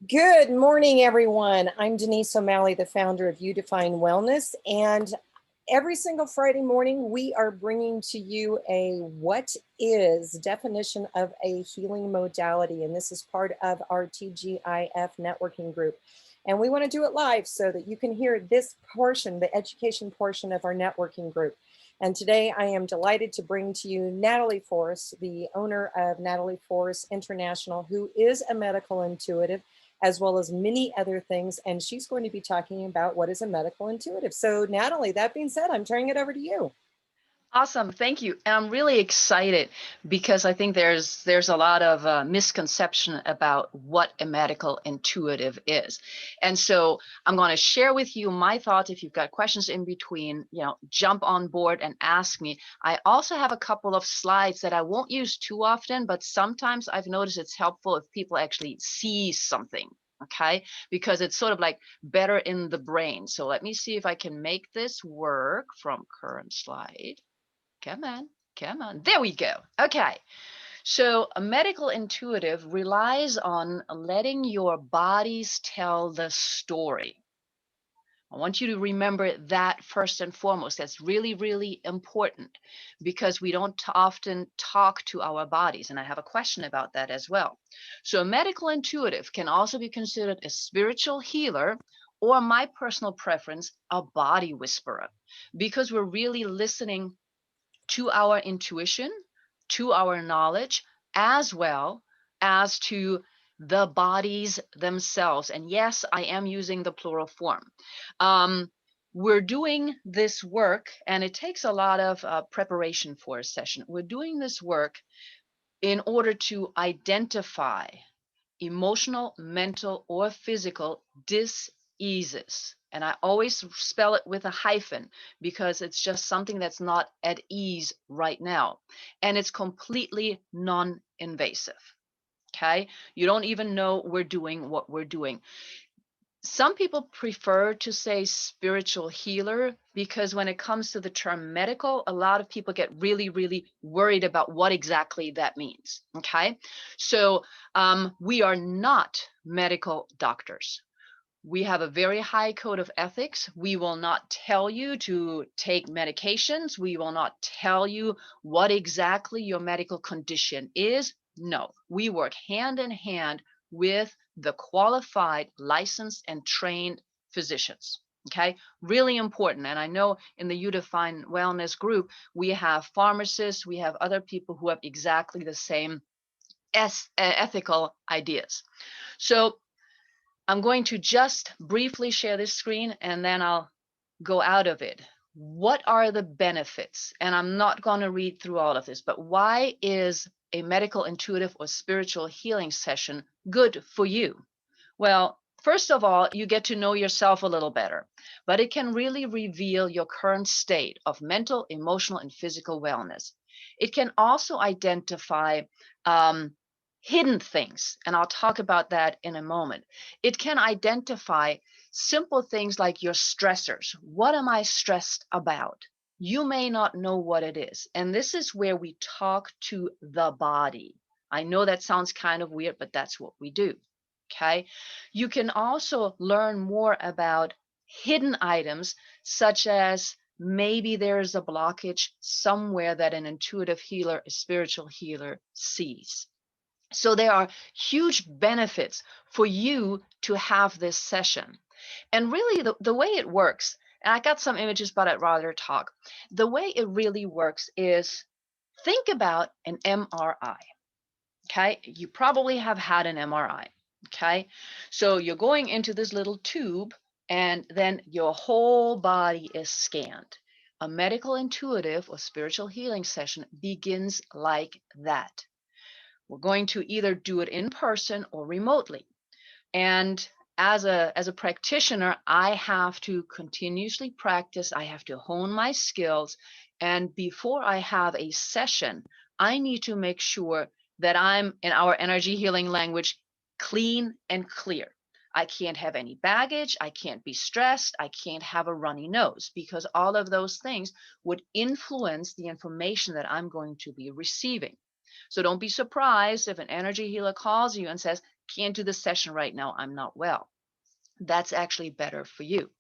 Good morning, everyone. I'm Denise O'Malley, the founder of You Define Wellness. And every single Friday morning, we are bringing to you a what is definition of a healing modality. And this is part of our TGIF networking group. And we want to do it live so that you can hear this portion, the education portion of our networking group. And today I am delighted to bring to you Natalie Forest, the owner of Natalie Forest International, who is a medical intuitive, as well as many other things. And she's going to be talking about what is a medical intuitive. So Natalie, that being said, I'm turning it over to you. Awesome, thank you. And I'm really excited because I think there's a lot of misconception about what a medical intuitive is. And so I'm going to share with you my thoughts. If you've got questions in between, jump on board and ask me. I also have a couple of slides that I won't use too often, but sometimes I've noticed it's helpful if people actually see something. Okay, because it's sort of like better in the brain. So let me see if I can make this work from current slide. Come on, come on. There we go. Okay. So a medical intuitive relies on letting your bodies tell the story. I want you to remember that first and foremost. That's really, really important because we don't often talk to our bodies. And I have a question about that as well. So a medical intuitive can also be considered a spiritual healer, or my personal preference, a body whisperer, because we're really listening to our intuition, to our knowledge, as well as to the bodies themselves. And yes, I am using the plural form. We're doing this work, and it takes a lot of preparation for a session. We're doing this work in order to identify emotional, mental, or physical diseases. And I always spell it with a hyphen because it's just something that's not at ease right now. And it's completely non invasive. Okay. You don't even know we're doing what we're doing. Some people prefer to say spiritual healer because when it comes to the term medical, a lot of people get really, really worried about what exactly that means. Okay. So we are not medical doctors. We have a very high code of ethics. We will not tell you to take medications. We will not tell you what exactly your medical condition is. No, we work hand in hand with the qualified, licensed, and trained physicians. Okay, really important. And I know in the You Define Wellness group, we have pharmacists, we have other people who have exactly the same ethical ideas. So I'm going to just briefly share this screen and then I'll go out of it. What are the benefits? And I'm not going to read through all of this, but why is a medical intuitive or spiritual healing session good for you? Well, first of all, you get to know yourself a little better, but it can really reveal your current state of mental, emotional, and physical wellness. It can also identify hidden things, and I'll talk about that in a moment. It can identify simple things like your stressors. What am I stressed about? You may not know what it is. And this is where we talk to the body. I know that sounds kind of weird, but that's what we do. Okay. You can also learn more about hidden items, such as maybe there's a blockage somewhere that an intuitive healer, a spiritual healer sees. So there are huge benefits for you to have this session. And really, the way it works, and I got some images, but I'd rather talk. The way it really works is think about an MRI. Okay. You probably have had an MRI. Okay. So you're going into this little tube, and then your whole body is scanned. A medical intuitive or spiritual healing session begins like that. We're going to either do it in person or remotely. And as a practitioner, I have to continuously practice. I have to hone my skills. And before I have a session, I need to make sure that I'm, in our energy healing language, clean and clear. I can't have any baggage. I can't be stressed. I can't have a runny nose, because all of those things would influence the information that I'm going to be receiving. So don't be surprised if an energy healer calls you and says, can't do this session right now, I'm not well. That's actually better for you.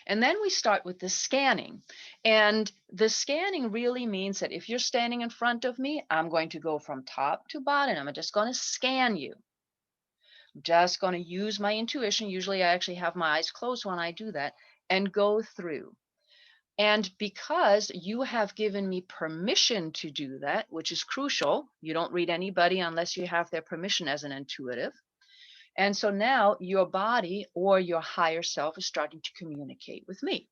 And then we start with the scanning. And the scanning really means that if you're standing in front of me, I'm going to go from top to bottom. I'm just going to scan you. I'm just going to use my intuition. Usually I actually have my eyes closed when I do that and go through. And because you have given me permission to do that, which is crucial, you don't read anybody unless you have their permission as an intuitive. And so now your body or your higher self is starting to communicate with me.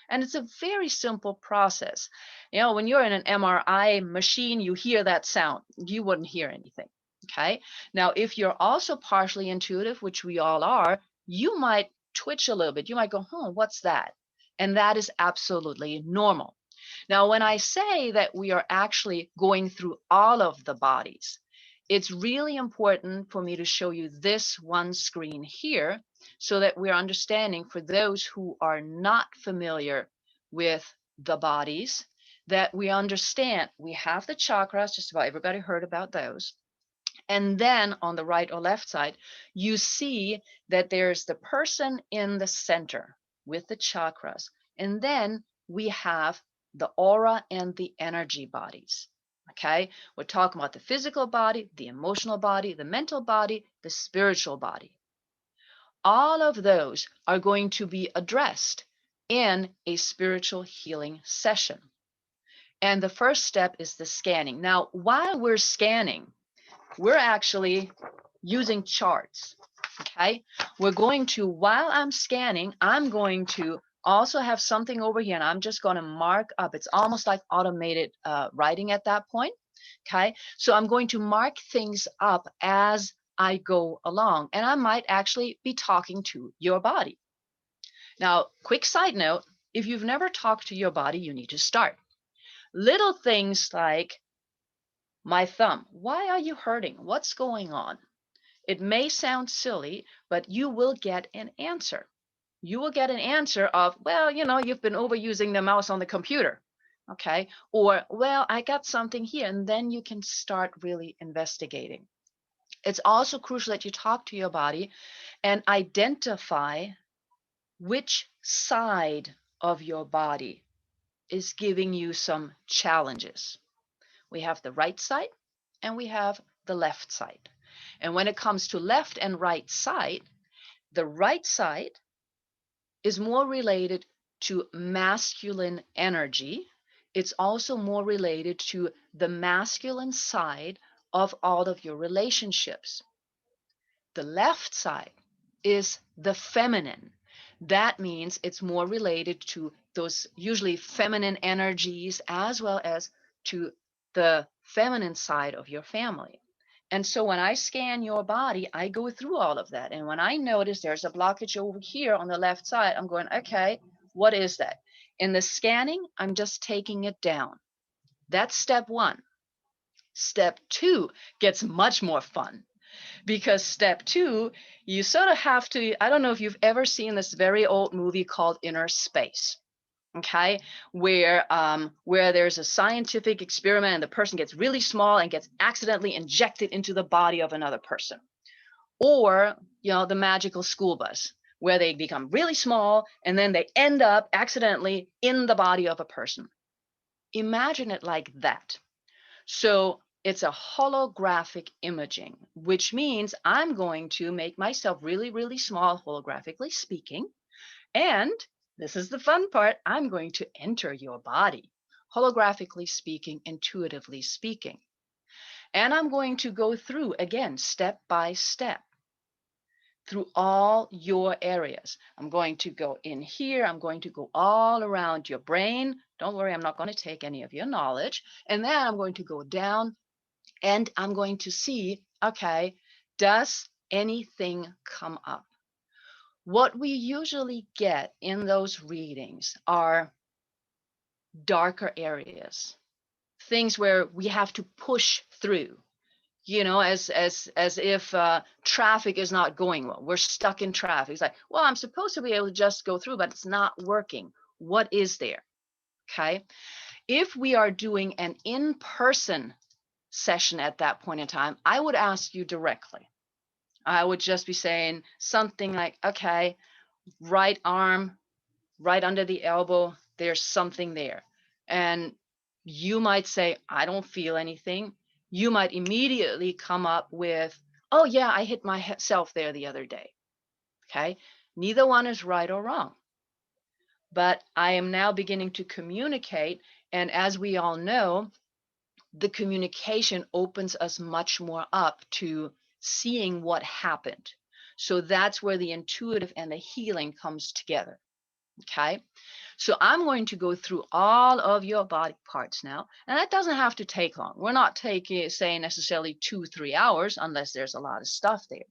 And it's a very simple process. You know, when you're in an MRI machine, you hear that sound. You wouldn't hear anything. Okay. Now, if you're also partially intuitive, which we all are, you might twitch a little bit. You might go, what's that? And that is absolutely normal. Now, when I say that we are actually going through all of the bodies, it's really important for me to show you this one screen here so that we're understanding, for those who are not familiar with the bodies, that we understand we have the chakras, just about everybody heard about those. And then on the right or left side, you see that there's the person in the center with the chakras. And then we have the aura and the energy bodies. Okay, we're talking about the physical body, the emotional body, the mental body, the spiritual body. All of those are going to be addressed in a spiritual healing session. And the first step is the scanning. Now, while we're scanning, we're actually using charts. Okay, we're going to, while I'm scanning, I'm going to also have something over here, and I'm just going to mark up. It's almost like automated writing at that point. Okay, so I'm going to mark things up as I go along, and I might actually be talking to your body. Now, quick side note, if you've never talked to your body, you need to start. Little things like, my thumb, why are you hurting? What's going on? It may sound silly, but you will get an answer. You will get an answer of, well, you've been overusing the mouse on the computer. Okay. Or, well, I got something here. And then you can start really investigating. It's also crucial that you talk to your body and identify which side of your body is giving you some challenges. We have the right side and we have the left side. And when it comes to left and right side, the right side is more related to masculine energy. It's also more related to the masculine side of all of your relationships. The left side is the feminine. That means it's more related to those usually feminine energies as well as to the feminine side of your family. And so when I scan your body, I go through all of that. And when I notice there's a blockage over here on the left side, I'm going, okay, what is that? In the scanning, I'm just taking it down. That's step one. Step two gets much more fun, because step two, you sort of have to, I don't know if you've ever seen this very old movie called Inner Space. Okay, where there's a scientific experiment and the person gets really small and gets accidentally injected into the body of another person. Or, the magical school bus, where they become really small and then they end up accidentally in the body of a person. Imagine it like that. So it's a holographic imaging, which means I'm going to make myself really, really small, holographically speaking. And this is the fun part, I'm going to enter your body, holographically speaking, intuitively speaking. And I'm going to go through, again, step by step, through all your areas. I'm going to go in here. I'm going to go all around your brain. Don't worry, I'm not going to take any of your knowledge. And then I'm going to go down and I'm going to see, okay, does anything come up? What we usually get in those readings are darker areas, things where we have to push through, as if traffic is not going well. We're stuck in traffic. It's like, well, I'm supposed to be able to just go through, but it's not working. What is there? Okay. If we are doing an in-person session at that point in time, I would ask you directly. I would just be saying something like, okay, right arm, right under the elbow, there's something there. And you might say, I don't feel anything. You might immediately come up with, oh, yeah, I hit myself there the other day. Okay. Neither one is right or wrong. But I am now beginning to communicate. And as we all know, the communication opens us much more up to seeing what happened. So that's where the intuitive and the healing comes together. Okay. So I'm going to go through all of your body parts now, and that doesn't have to take long. We're not taking, say, necessarily 2-3 hours unless there's a lot of stuff there.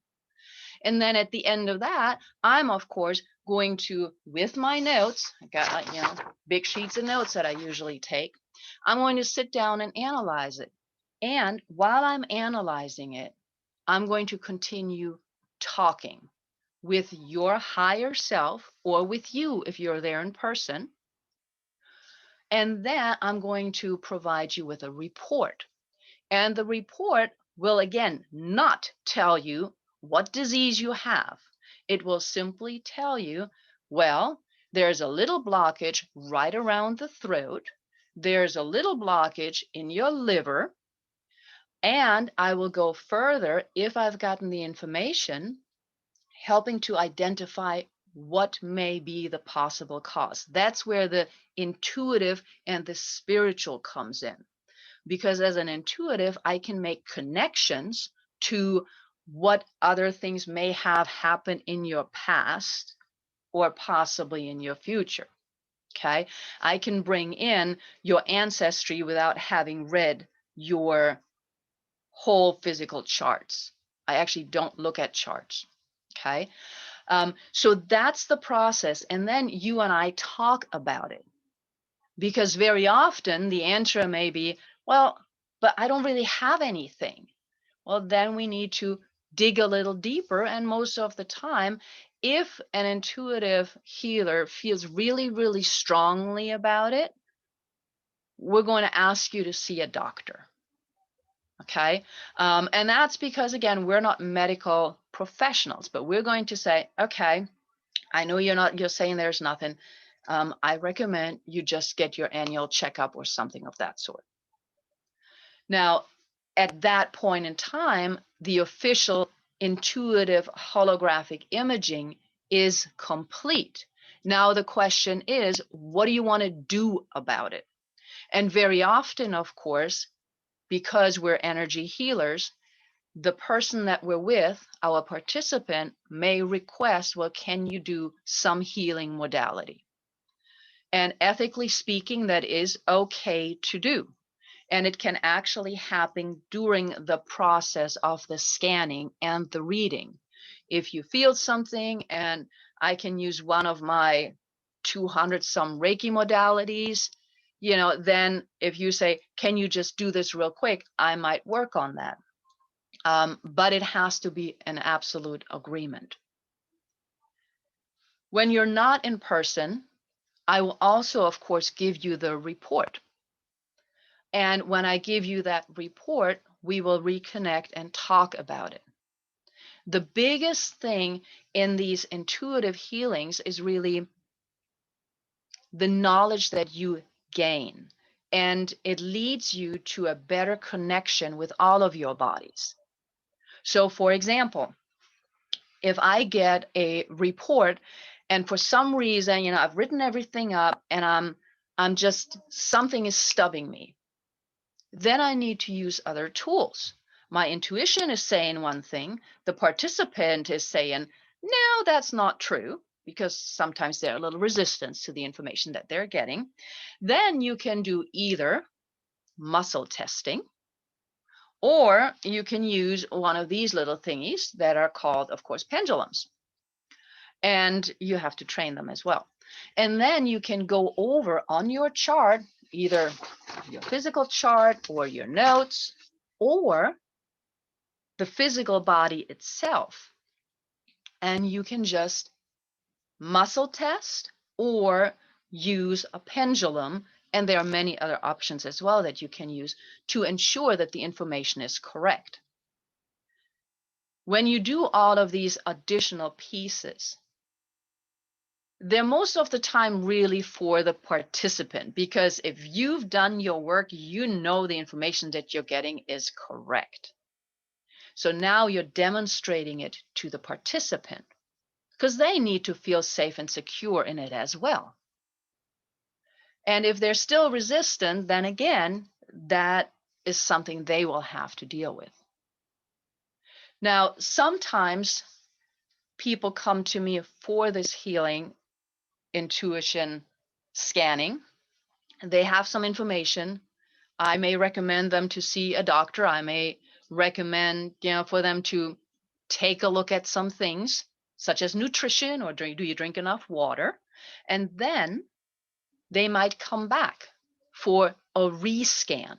And then at the end of that, I'm of course going to, with my notes, I got big sheets of notes that I usually take. I'm going to sit down and analyze it. And while I'm analyzing it, I'm going to continue talking with your higher self or with you if you're there in person. And then I'm going to provide you with a report. And the report will again not tell you what disease you have. It will simply tell you, well, there's a little blockage right around the throat. There's a little blockage in your liver. And I will go further if I've gotten the information, helping to identify what may be the possible cause. That's where the intuitive and the spiritual comes in. Because as an intuitive, I can make connections to what other things may have happened in your past or possibly in your future. Okay. I can bring in your ancestry without having read your whole physical charts. I actually don't look at charts. Okay. So that's the process. And then you and I talk about it. Because very often the answer may be, well, but I don't really have anything. Well, then we need to dig a little deeper. And most of the time, if an intuitive healer feels really, really strongly about it, we're going to ask you to see a doctor. Okay. And that's because, again, we're not medical professionals, but we're going to say, okay, I know you're saying there's nothing. I recommend you just get your annual checkup or something of that sort. Now, at that point in time, the official intuitive holographic imaging is complete. Now, the question is, what do you want to do about it? And very often, of course, because we're energy healers, the person that we're with, our participant, may request, well, can you do some healing modality? And ethically speaking, that is okay to do. And it can actually happen during the process of the scanning and the reading. If you feel something, and I can use one of my 200 some Reiki modalities, then if you say, can you just do this real quick? I might work on that. But it has to be an absolute agreement. When you're not in person, I will also, of course, give you the report. And when I give you that report, we will reconnect and talk about it. The biggest thing in these intuitive healings is really the knowledge that you gain. And it leads you to a better connection with all of your bodies. So, for example, if I get a report and for some reason, I've written everything up and I'm just, something is stubbing me, then I need to use other tools. My intuition is saying one thing, the participant is saying, no, that's not true, because sometimes they're a little resistance to the information that they're getting. Then you can do either muscle testing, or you can use one of these little thingies that are called, of course, pendulums. And you have to train them as well. And then you can go over on your chart, either your physical chart or your notes or the physical body itself. And you can just muscle test or use a pendulum And there are many other options as well that you can use to ensure that the information is correct. When you do all of these additional pieces, they're most of the time really for the participant, because if you've done your work, you know the information that you're getting is correct. So now you're demonstrating it to the participant because they need to feel safe and secure in it as well. And if they're still resistant, then again, that is something they will have to deal with. Now, sometimes people come to me for this healing intuition scanning. They have some information. I may recommend them to see a doctor. I may recommend, for them to take a look at some things such as nutrition, or do you drink enough water? And then they might come back for a rescan.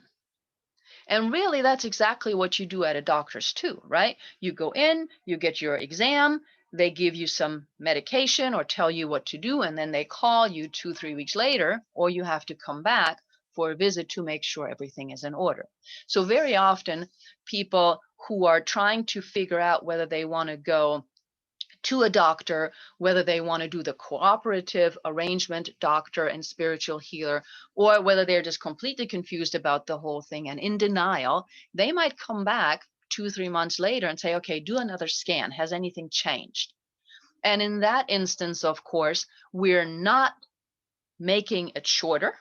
And really, that's exactly what you do at a doctor's too, right? You go in, you get your exam, they give you some medication or tell you what to do, and then they call you 2-3 weeks later, or you have to come back for a visit to make sure everything is in order. So very often, people who are trying to figure out whether they want to go to a doctor, whether they want to do the cooperative arrangement, doctor and spiritual healer, or whether they're just completely confused about the whole thing and in denial, they might come back 2-3 months later and say, okay, do another scan. Has anything changed? And in that instance, of course, we're not making it shorter.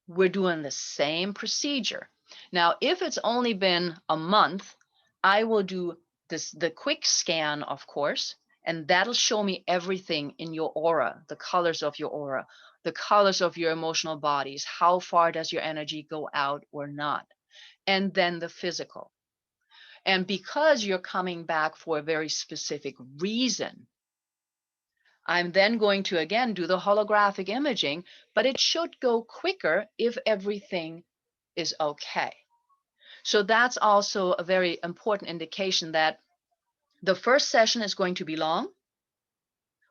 We're doing the same procedure. Now, if it's only been a month, I will do the quick scan, of course, and that'll show me everything in your aura, the colors of your aura, the colors of your emotional bodies, how far does your energy go out or not, and then the physical. And because you're coming back for a very specific reason, I'm then going to again do the holographic imaging, but it should go quicker if everything is okay. So that's also a very important indication that the first session is going to be long,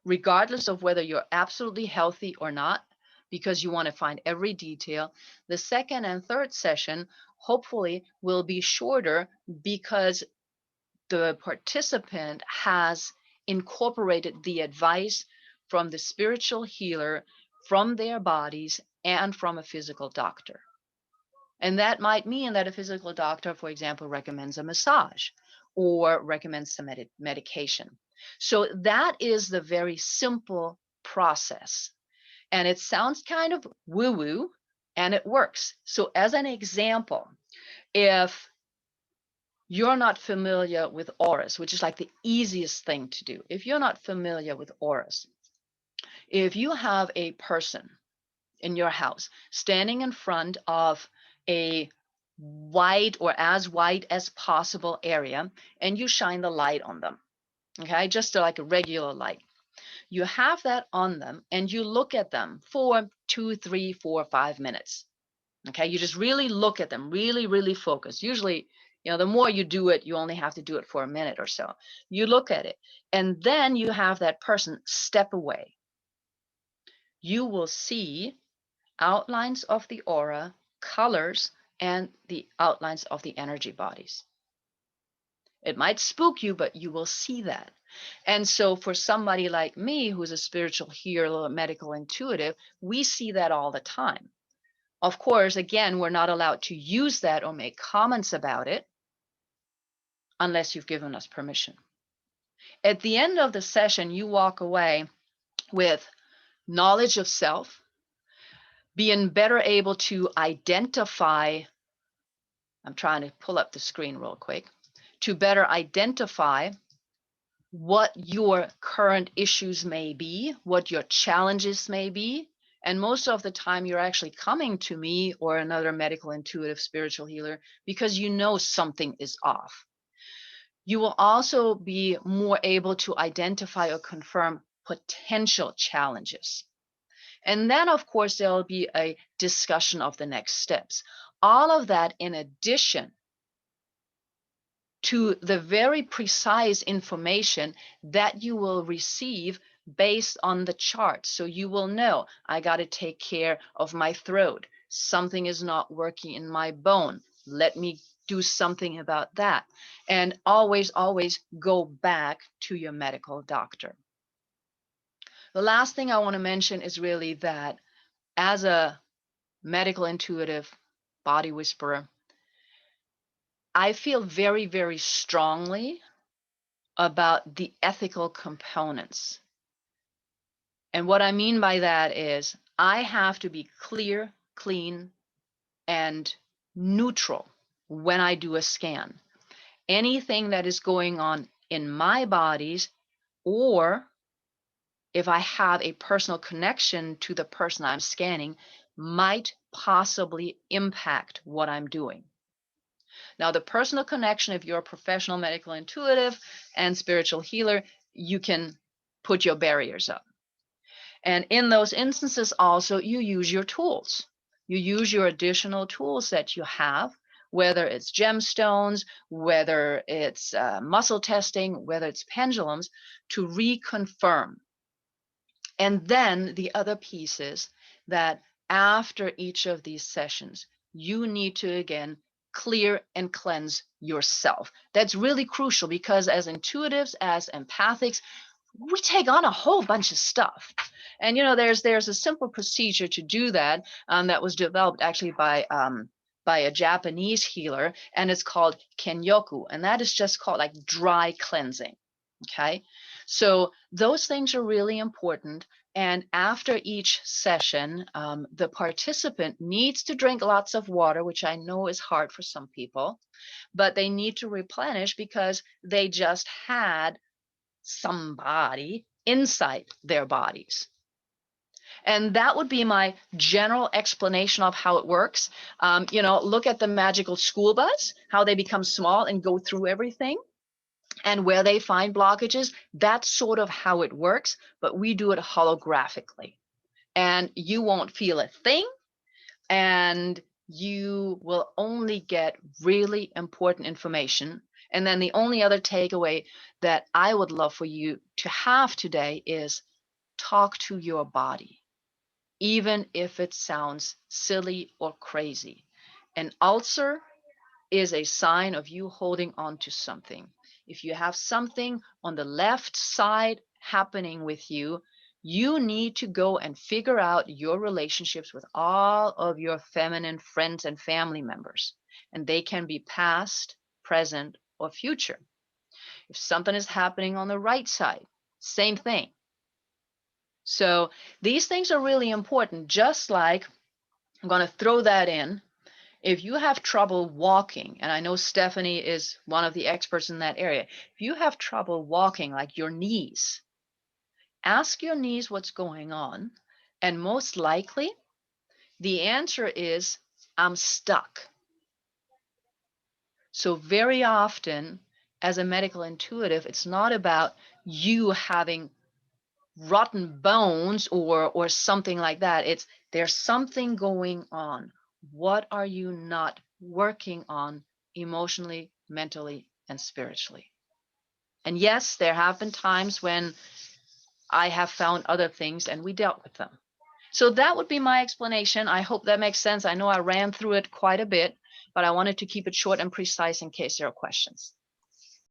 regardless of whether you're absolutely healthy or not, because you want to find every detail. The second and third session hopefully will be shorter because the participant has incorporated the advice from the spiritual healer, from their bodies, and from a physical doctor. And that might mean that a physical doctor, for example, recommends a massage or recommends some medication. So that is the very simple process. And it sounds kind of woo-woo, and it works. So as an example, if you're not familiar with auras, which is like the easiest thing to do. If you're not familiar with auras, if you have a person in your house standing in front of a white or as white as possible area, and you shine the light on them, okay, just like a regular light. You have that on them and you look at them for 2, 3, 4, 5 minutes. Okay, you just really look at them, really, really focus. Usually, the more you do it, you only have to do it for a minute or so. You look at it, and then you have that person step away. You will see outlines of the aura, colors, and the outlines of the energy bodies. It might spook you, but you will see that. And so for somebody like me, who's a spiritual healer, medical intuitive, we see that all the time. Of course, again, we're not allowed to use that or make comments about it unless you've given us permission. At the end of the session, you walk away with knowledge of self, being better able to identify. I'm trying to pull up the screen real quick, to better identify what your current issues may be, what your challenges may be. And most of the time, you're actually coming to me or another medical, intuitive, spiritual healer because you know something is off. You will also be more able to identify or confirm potential challenges. And then, of course, there will be a discussion of the next steps. All of that in addition to the very precise information that you will receive based on the chart. So you will know, I got to take care of my throat. Something is not working in my bone. Let me do something about that. And always, always go back to your medical doctor. The last thing I want to mention is really that as a medical intuitive body whisperer, I feel very, very strongly about the ethical components. And what I mean by that is I have to be clear, clean, and neutral when I do a scan. Anything that is going on in my bodies, or if I have a personal connection to the person I'm scanning, might possibly impact what I'm doing. Now, the personal connection, if you're a professional medical intuitive and spiritual healer, you can put your barriers up. And in those instances, also, you use your tools. You use your additional tools that you have, whether it's gemstones, whether it's muscle testing, whether it's pendulums, to reconfirm. And then the other piece is that after each of these sessions, you need to, again, clear and cleanse yourself. That's really crucial because as intuitives, as empathics, we take on a whole bunch of stuff. And there's a simple procedure to do that, that was developed actually by a Japanese healer, and it's called kenyoku, and that is just called like dry cleansing. Okay, so those things are really important. And after each session, the participant needs to drink lots of water, which I know is hard for some people, but they need to replenish because they just had somebody inside their bodies. And that would be my general explanation of how it works. Look at the magical school bus, how they become small and go through everything, and where they find blockages. That's sort of how it works, but we do it holographically. And you won't feel a thing, and you will only get really important information. And then the only other takeaway that I would love for you to have today is talk to your body, even if it sounds silly or crazy. An ulcer is a sign of you holding on to something. If you have something on the left side happening with you, you need to go and figure out your relationships with all of your feminine friends and family members. And they can be past, present, or future. If something is happening on the right side, same thing. So these things are really important. Just like, I'm going to throw that in, if you have trouble walking, and I know Stephanie is one of the experts in that area, if you have trouble walking, like your knees, ask your knees what's going on. And most likely, the answer is, I'm stuck. So very often, as a medical intuitive, it's not about you having rotten bones or something like that. It's there's something going on. What are you not working on emotionally, mentally, and spiritually? And yes, there have been times when I have found other things and we dealt with them. So that would be my explanation. I hope that makes sense. I know I ran through it quite a bit, but I wanted to keep it short and precise in case there are questions.